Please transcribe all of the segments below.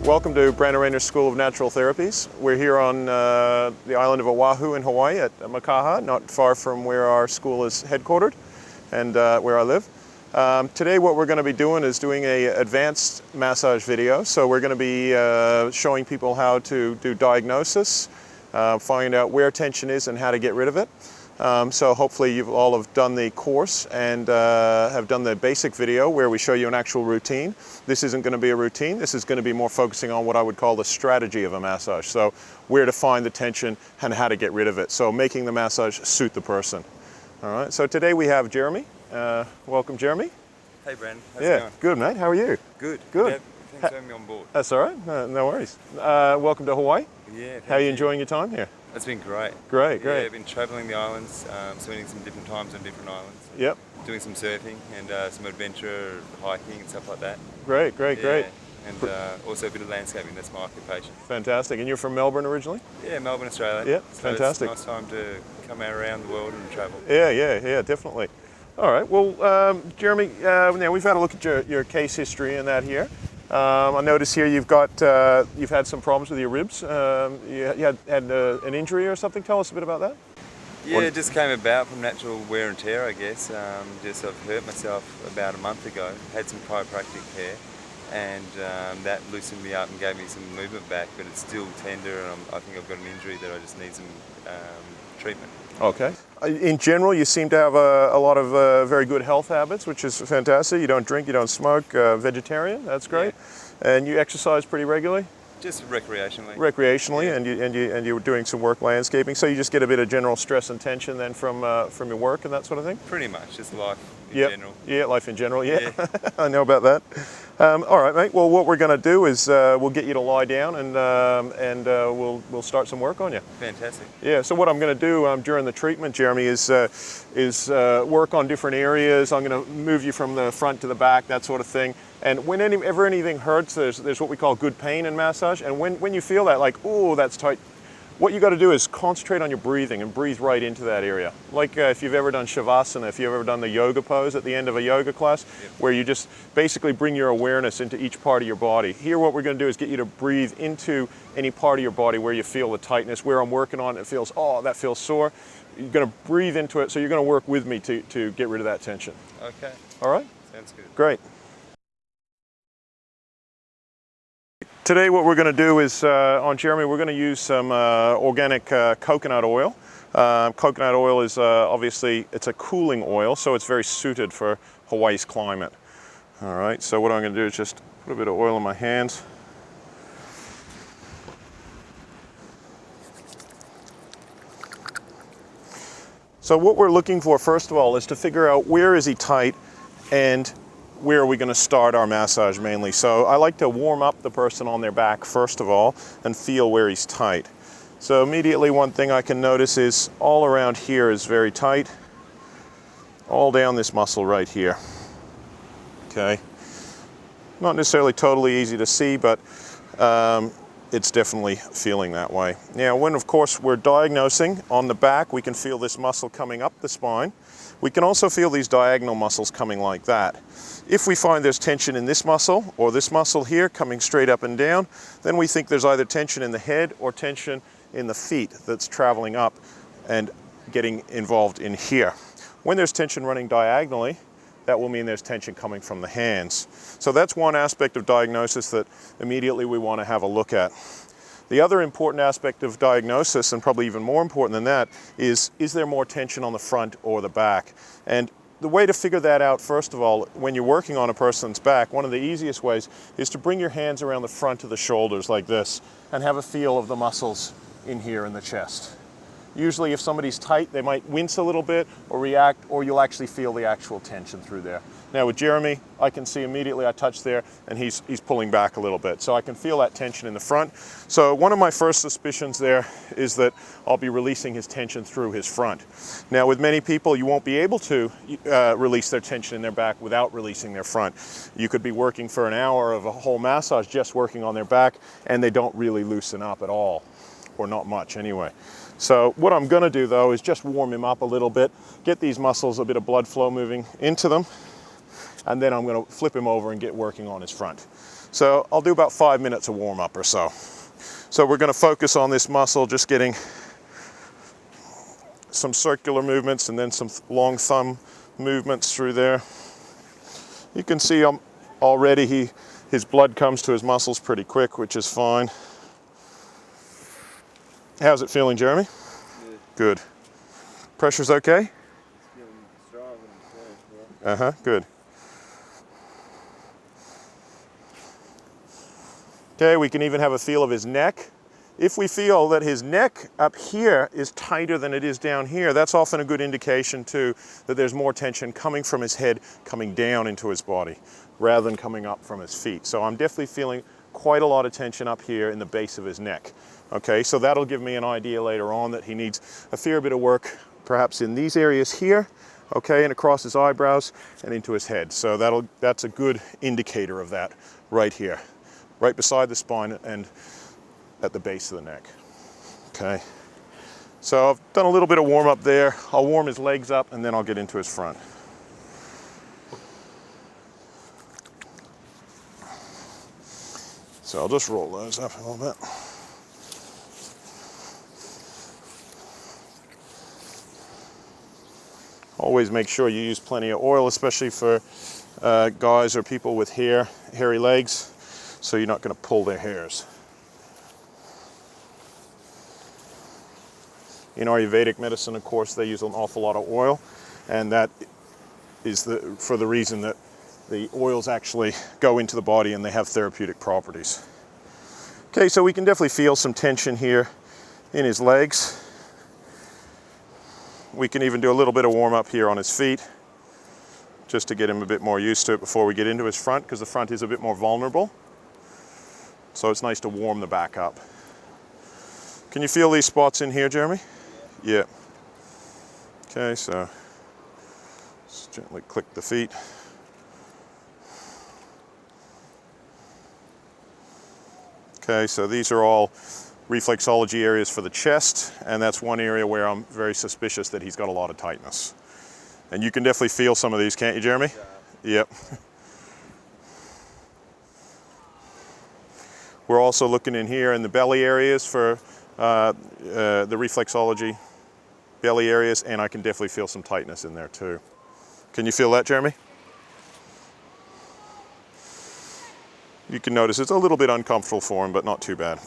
Welcome to Brandon Raynor's School of Natural Therapies. We're here on the island of Oahu in Hawaii at Makaha, not far from where our school is headquartered and where I live. Today what we're going to be doing is doing an advanced massage video. So we're going to be showing people how to do diagnosis, find out where tension is and how to get rid of it. So hopefully you all have done the course and have done the basic video where we show you an actual routine. This isn't going to be a routine. This is going to be more focusing on what I would call the strategy of a massage. So where to find the tension and how to get rid of it. So making the massage suit the person. All right. So today we have Jeremy. Welcome, Jeremy. Hey, Brandon. How's it going? Good, mate. How are you? Good. Good. Yeah, thanks for having me on board. That's all right. No worries. Welcome to Hawaii. Yeah. How are you enjoying your time here? It's been great. Great. Yeah, I've been travelling the islands, spending some different times on different islands. Yep. Doing some surfing and some adventure hiking and stuff like that. Great. And also a bit of landscaping. That's my occupation. Fantastic. And you're from Melbourne originally? Yeah, Melbourne, Australia. Yeah, so fantastic. It's a nice time to come out around the world and travel. Yeah, definitely. All right. Well, Jeremy, now we've had a look at your case history and that here. I notice here you've had some problems with your ribs. You had an injury or something. Tell us a bit about that. Yeah, it just came about from natural wear and tear, I guess. Just I've hurt myself about a month ago. Had some chiropractic care, and that loosened me up and gave me some movement back. But it's still tender, and I think I've got an injury that I just need some treatment. Okay. In general, you seem to have a lot of very good health habits, which is fantastic. You don't drink, you don't smoke, vegetarian. That's great. Yeah. And you exercise pretty regularly. Just recreationally. Recreationally, yeah. and you're doing some work landscaping. So you just get a bit of general stress and tension then from your work and that sort of thing. Pretty much, just life in general. Yeah, life in general. Yeah, I know about that. All right, mate. Well, what we're going to do is we'll get you to lie down and we'll start some work on you. Fantastic. Yeah. So what I'm going to do during the treatment, Jeremy, is work on different areas. I'm going to move you from the front to the back, that sort of thing. And whenever anything hurts, there's what we call good pain in massage. And when you feel that, like, oh, that's tight, what you got to do is concentrate on your breathing and breathe right into that area. Like if you've ever done Shavasana, if you've ever done the yoga pose at the end of a yoga class, where you just basically bring your awareness into each part of your body. Here what we're going to do is get you to breathe into any part of your body where you feel the tightness, where I'm working on it feels, oh, that feels sore. You're going to breathe into it, so you're going to work with me to get rid of that tension. Okay. All right? Sounds good. Great. Today what we're going to do is, on Jeremy, we're going to use some organic coconut oil. Coconut oil is obviously, it's a cooling oil, so it's very suited for Hawaii's climate. All right, so what I'm going to do is just put a bit of oil in my hands. So what we're looking for, first of all, is to figure out where is he tight and where are we going to start our massage mainly. So I like to warm up the person on their back first of all and feel where he's tight. So immediately one thing I can notice is all around here is very tight, all down this muscle right here. Okay, not necessarily totally easy to see, but it's definitely feeling that way. Now when of course we're diagnosing on the back, we can feel this muscle coming up the spine. We can also feel these diagonal muscles coming like that. If we find there's tension in this muscle or this muscle here coming straight up and down, then we think there's either tension in the head or tension in the feet that's traveling up and getting involved in here. When there's tension running diagonally, that will mean there's tension coming from the hands. So that's one aspect of diagnosis that immediately we want to have a look at. The other important aspect of diagnosis, and probably even more important than that, is there more tension on the front or the back? And the way to figure that out, first of all, when you're working on a person's back, one of the easiest ways is to bring your hands around the front of the shoulders like this and have a feel of the muscles in here in the chest. Usually if somebody's tight, they might wince a little bit or react, or you'll actually feel the actual tension through there. Now with Jeremy, I can see immediately I touch there and he's pulling back a little bit. So I can feel that tension in the front. So one of my first suspicions there is that I'll be releasing his tension through his front. Now with many people, you won't be able to release their tension in their back without releasing their front. You could be working for an hour of a whole massage just working on their back and they don't really loosen up at all, or not much anyway. So what I'm going to do though is just warm him up a little bit, get these muscles a bit of blood flow moving into them, and then I'm going to flip him over and get working on his front. So I'll do about 5 minutes of warm up or so. So we're going to focus on this muscle, just getting some circular movements and then some long thumb movements through there. You can see already his blood comes to his muscles pretty quick, which is fine. How's it feeling, Jeremy? Good. Good. Pressure's okay? It's feeling strong and yeah. Good. Okay, we can even have a feel of his neck. If we feel that his neck up here is tighter than it is down here, that's often a good indication too that there's more tension coming from his head, coming down into his body, rather than coming up from his feet. So I'm definitely feeling quite a lot of tension up here in the base of his neck. Okay, so that'll give me an idea later on that he needs a fair bit of work, perhaps in these areas here, okay, and across his eyebrows and into his head. So that's a good indicator of that right here, right beside the spine and at the base of the neck. Okay, so I've done a little bit of warm up there. I'll warm his legs up and then I'll get into his front. So I'll just roll those up a little bit. Always make sure you use plenty of oil, especially for guys or people with hairy legs, so you're not going to pull their hairs. In Ayurvedic medicine, of course, they use an awful lot of oil, and that is for the reason that the oils actually go into the body and they have therapeutic properties. Okay, so we can definitely feel some tension here in his legs. We can even do a little bit of warm up here on his feet, just to get him a bit more used to it before we get into his front, because the front is a bit more vulnerable. So it's nice to warm the back up. Can you feel these spots in here, Jeremy? Yeah. Okay, so just gently click the feet. Okay, so these are all reflexology areas for the chest, and that's one area where I'm very suspicious that he's got a lot of tightness. And you can definitely feel some of these, can't you, Jeremy? Yeah. Yep. We're also looking in here in the belly areas for the reflexology belly areas, and I can definitely feel some tightness in there too. Can you feel that, Jeremy? You can notice it's a little bit uncomfortable for him, but not too bad.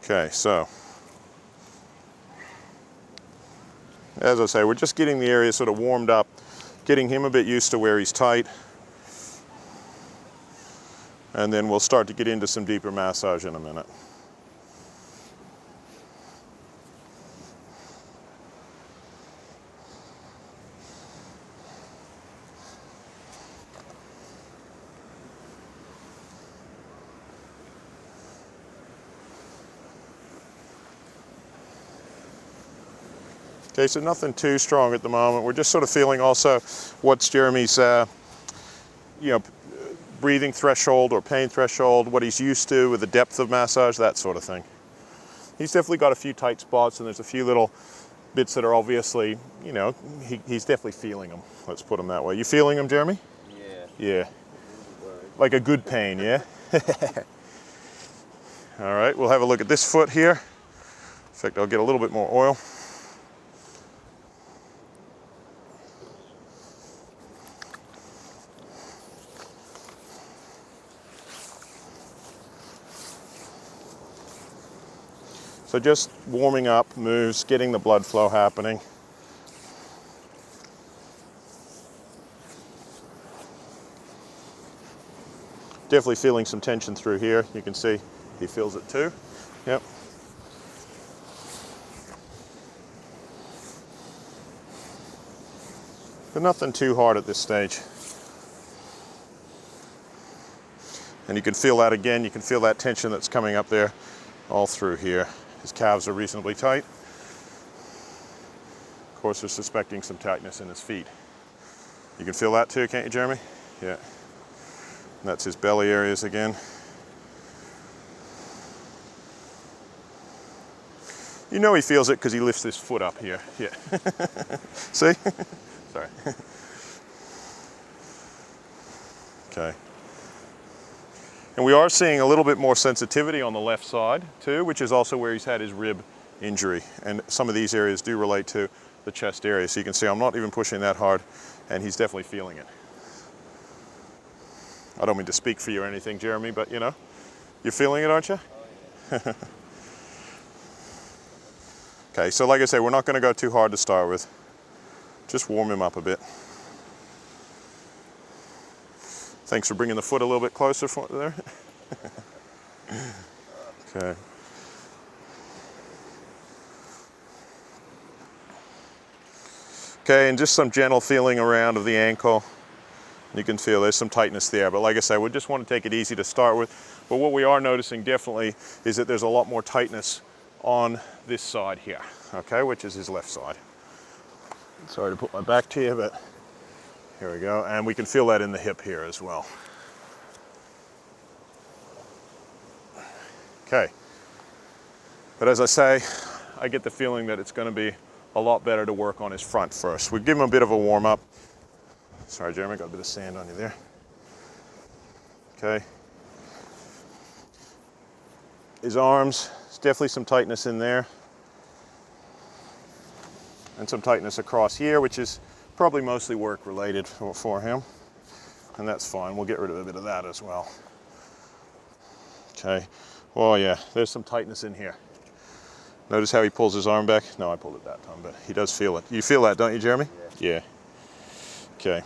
Okay, so as I say, we're just getting the area sort of warmed up, getting him a bit used to where he's tight, and then we'll start to get into some deeper massage in a minute. Okay, so nothing too strong at the moment. We're just sort of feeling also what's Jeremy's, breathing threshold or pain threshold, what he's used to with the depth of massage, that sort of thing. He's definitely got a few tight spots, and there's a few little bits that are obviously, he's definitely feeling them. Let's put them that way. You feeling them, Jeremy? Yeah. Yeah. Like a good pain, yeah? All right, we'll have a look at this foot here. In fact, I'll get a little bit more oil. So just warming up moves, getting the blood flow happening. Definitely feeling some tension through here. You can see he feels it too. Yep. But nothing too hard at this stage. And you can feel that again, you can feel that tension that's coming up there all through here. His calves are reasonably tight. Of course, we're suspecting some tightness in his feet. You can feel that too, can't you, Jeremy? Yeah. And that's his belly areas again. You know he feels it because he lifts this foot up here. Yeah. See? Sorry. Okay. And we are seeing a little bit more sensitivity on the left side too, which is also where he's had his rib injury. And some of these areas do relate to the chest area. So you can see I'm not even pushing that hard, and he's definitely feeling it. I don't mean to speak for you or anything, Jeremy, but you know, you're feeling it, aren't you? Oh, yeah. Okay, so like I say, we're not going to go too hard to start with. Just warm him up a bit. Thanks for bringing the foot a little bit closer for there. Okay. Okay, and just some gentle feeling around of the ankle. You can feel there's some tightness there, but like I said, we just want to take it easy to start with. But what we are noticing definitely is that there's a lot more tightness on this side here, okay, which is his left side. Sorry to put my back to you, but here we go. And we can feel that in the hip here as well. Okay. But as I say, I get the feeling that it's going to be a lot better to work on his front first. We give him a bit of a warm up. Sorry, Jeremy, got a bit of sand on you there. Okay. His arms, there's definitely some tightness in there. And some tightness across here, which is probably mostly work related for him. And that's fine, we'll get rid of a bit of that as well. Okay, well yeah, there's some tightness in here. Notice how he pulls his arm back? No, I pulled it that time, but he does feel it. You feel that, don't you, Jeremy? Yeah. Yeah. Okay.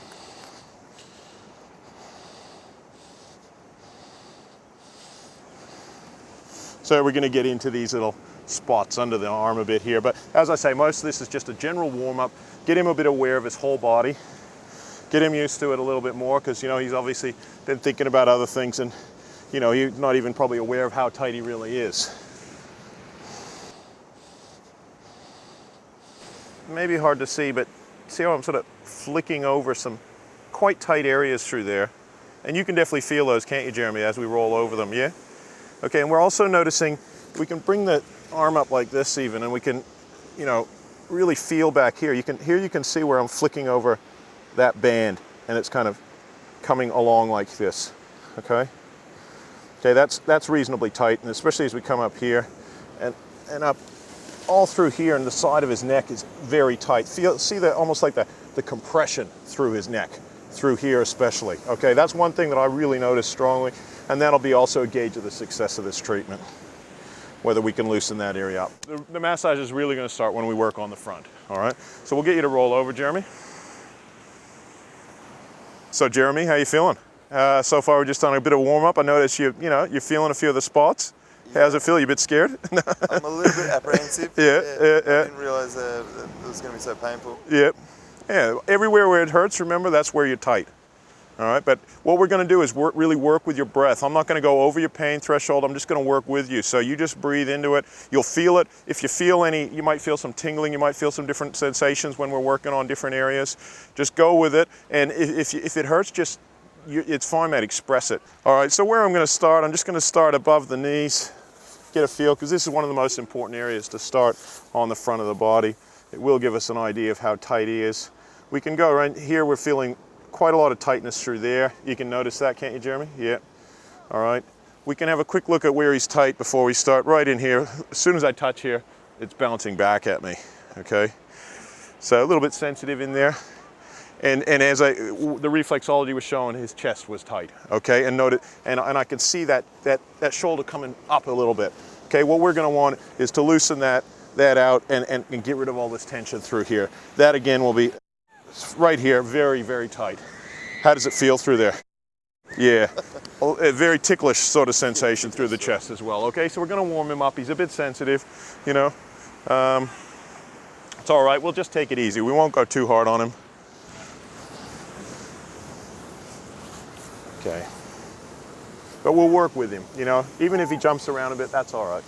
So we're going to get into these little spots under the arm a bit here, but as I say, most of this is just a general warm-up. Get him a bit aware of his whole body. Get him used to it a little bit more, because you know he's obviously been thinking about other things, and you know he's not even probably aware of how tight he really is. Maybe hard to see, but see how I'm sort of flicking over some quite tight areas through there, and you can definitely feel those, can't you, Jeremy, as we roll over them? Yeah. Okay, and we're also noticing we can bring the arm up like this even, and we can, you know, really feel back here. You can see where I'm flicking over that band, and it's kind of coming along like this. Okay. Okay, that's reasonably tight, and especially as we come up here and up all through here, and the side of his neck is very tight. See that almost like the compression through his neck, through here especially. Okay, that's one thing that I really notice strongly, and that'll be also a gauge of the success of this treatment, whether we can loosen that area up. The massage is really going to start when we work on the front, all right? So we'll get you to roll over, Jeremy. So Jeremy, how you feeling? So far we're just on a bit of warm up. I noticed you're feeling a few of the spots. Yeah. How's it feel? You a bit scared? I'm a little bit apprehensive. Yeah. I didn't realize that it was going to be so painful. Yeah. Yeah. Everywhere where it hurts, remember, that's where you're tight. All right, but what we're going to do is really work with your breath. I'm not going to go over your pain threshold. I'm just going to work with you. So you just breathe into it. You'll feel it. If you feel any, you might feel some tingling. You might feel some different sensations when we're working on different areas. Just go with it. And if it hurts, it's fine, mate. Express it. All right, so where I'm going to start, I'm just going to start above the knees. Get a feel, because this is one of the most important areas to start on the front of the body. It will give us an idea of how tight he is. We can go right here. We're feeling quite a lot of tightness through there. You can notice that, can't you, Jeremy? Yeah. All right. We can have a quick look at where he's tight before we start. Right in here. As soon as I touch here, it's bouncing back at me. Okay. So a little bit sensitive in there. And as the reflexology was showing, his chest was tight. Okay. And note it, and I can see that shoulder coming up a little bit. Okay. What we're going to want is to loosen that out and get rid of all this tension through here. That again will be right here, very, very tight. How does it feel through there? Yeah, a very ticklish sort of sensation through the chest as well. Okay, so we're going to warm him up. He's a bit sensitive, you know. It's all right. We'll just take it easy. We won't go too hard on him. Okay. But we'll work with him, you know. Even if he jumps around a bit, that's all right.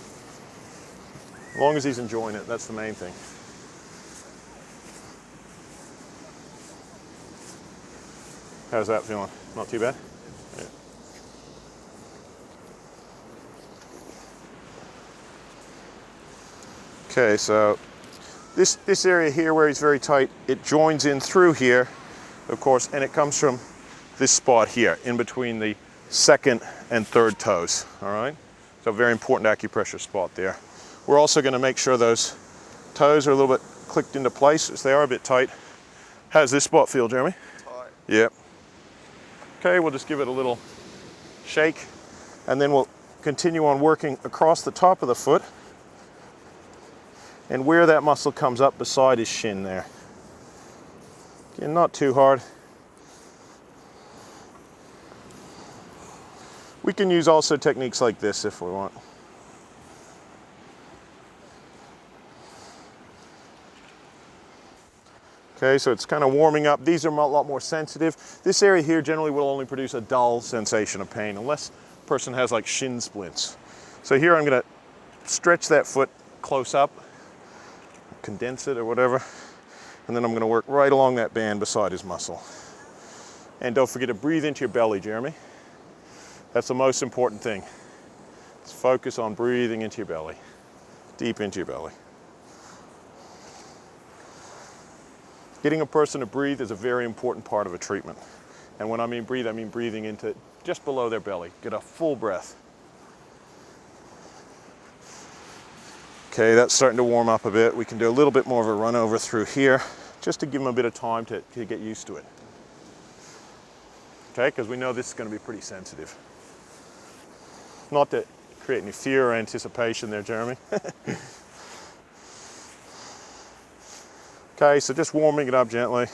As long as he's enjoying it, that's the main thing. How's that feeling? Not too bad? Yeah. Okay, so this area here where he's very tight, it joins in through here, of course, and it comes from this spot here in between the second and third toes, all right? So a very important acupressure spot there. We're also going to make sure those toes are a little bit clicked into place, as they are a bit tight. How's this spot feel, Jeremy? Tight. Yep. Okay, we'll just give it a little shake, and then we'll continue on working across the top of the foot and where that muscle comes up beside his shin there. Again, not too hard. We can use also techniques like this if we want. Okay, so it's kind of warming up. These are a lot more sensitive. This area here generally will only produce a dull sensation of pain unless the person has like shin splints. So here I'm going to stretch that foot close up, condense it or whatever, and then I'm going to work right along that band beside his muscle. And don't forget to breathe into your belly, Jeremy. That's the most important thing. Let's focus on breathing into your belly, deep into your belly. Getting a person to breathe is a very important part of a treatment. And when I mean breathe, I mean breathing into just below their belly. Get a full breath. Okay, that's starting to warm up a bit. We can do a little bit more of a run over through here, just to give them a bit of time to get used to it. Okay, because we know this is going to be pretty sensitive. Not to create any fear or anticipation there, Jeremy. Okay, so just warming it up gently.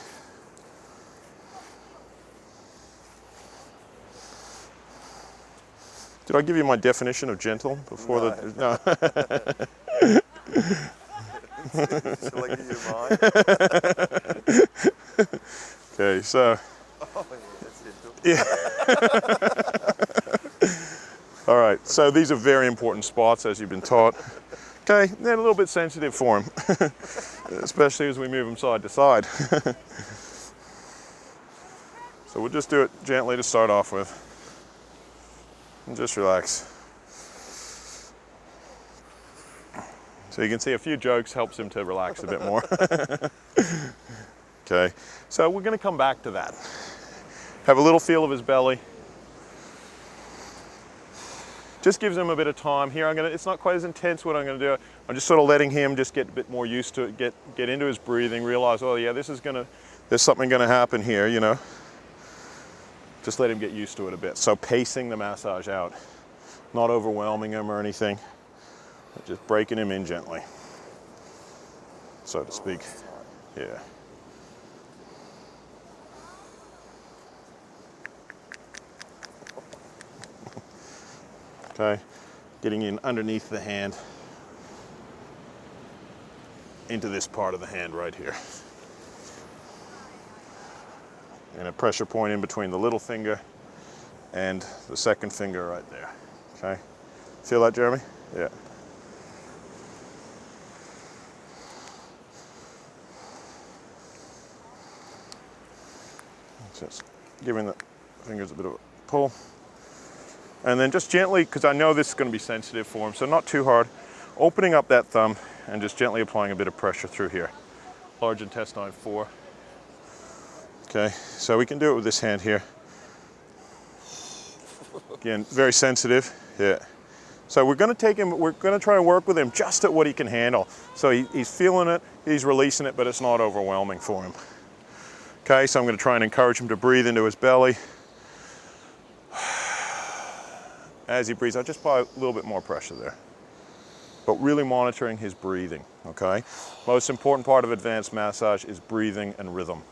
Did I give you my definition of gentle before No. Shall I give you mine? Okay, so. Oh, yeah, that's gentle. Yeah. All right, so these are very important spots as you've been taught. Okay, they're a little bit sensitive for him, especially as we move them side to side. So we'll just do it gently to start off with. And just relax. So you can see a few jokes helps him to relax a bit more. Okay, so we're going to come back to that. Have a little feel of his belly. Just gives him a bit of time. Here it's not quite as intense what I'm going to do. I'm just sort of letting him just get a bit more used to it, get into his breathing, realize, oh yeah, there's something going to happen here, you know. Just let him get used to it a bit. So pacing the massage out, not overwhelming him or anything, but just breaking him in gently, so to speak. Yeah. Okay, getting in underneath the hand into this part of the hand right here. And a pressure point in between the little finger and the second finger right there. Okay, feel that, Jeremy? Yeah. Just giving the fingers a bit of a pull. And then just gently, because I know this is going to be sensitive for him, so not too hard, opening up that thumb and just gently applying a bit of pressure through here. Large intestine 4. Okay, so we can do it with this hand here. Again, very sensitive. Yeah. So we're going to try and work with him just at what he can handle. So he's feeling it, he's releasing it, but it's not overwhelming for him. Okay, so I'm going to try and encourage him to breathe into his belly. As he breathes, I just apply a little bit more pressure there. But really monitoring his breathing, okay? Most important part of advanced massage is breathing and rhythm.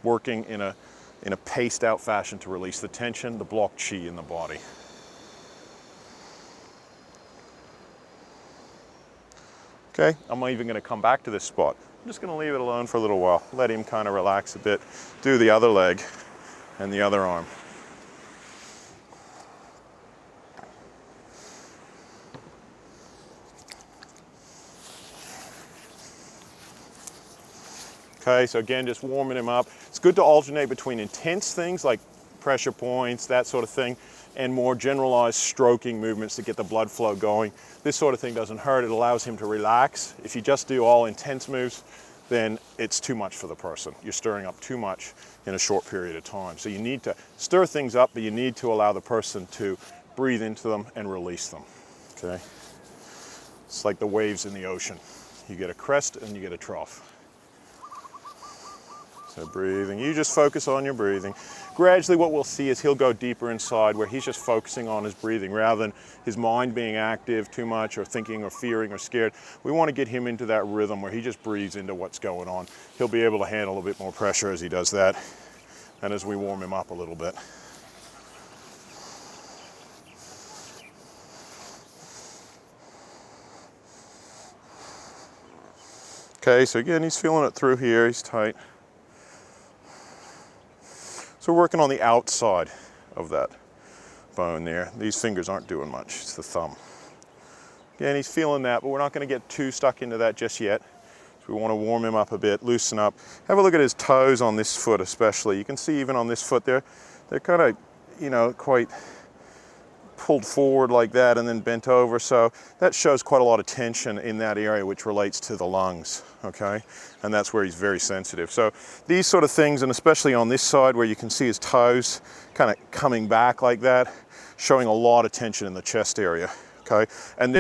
Working in a paced out fashion to release the tension, the blocked chi in the body. Okay, I'm even going to come back to this spot. I'm just going to leave it alone for a little while. Let him kind of relax a bit. Do the other leg and the other arm. Okay, so again, just warming him up. It's good to alternate between intense things like pressure points, that sort of thing, and more generalized stroking movements to get the blood flow going. This sort of thing doesn't hurt. It allows him to relax. If you just do all intense moves, then it's too much for the person. You're stirring up too much in a short period of time. So you need to stir things up, but you need to allow the person to breathe into them and release them, okay? It's like the waves in the ocean. You get a crest and you get a trough. So breathing, you just focus on your breathing. Gradually what we'll see is he'll go deeper inside where he's just focusing on his breathing rather than his mind being active too much or thinking or fearing or scared. We want to get him into that rhythm where he just breathes into what's going on. He'll be able to handle a bit more pressure as he does that and as we warm him up a little bit. Okay, so again, he's feeling it through here, he's tight. So we're working on the outside of that bone there. These fingers aren't doing much, it's the thumb. Again, he's feeling that, but we're not gonna get too stuck into that just yet. So we wanna warm him up a bit, loosen up. Have a look at his toes on this foot especially. You can see even on this foot there, they're kind of, you know, quite pulled forward like that and then bent over. So that shows quite a lot of tension in that area, which relates to the lungs, okay? And that's where he's very sensitive. So these sort of things, and especially on this side where you can see his toes kind of coming back like that, showing a lot of tension in the chest area, okay? And then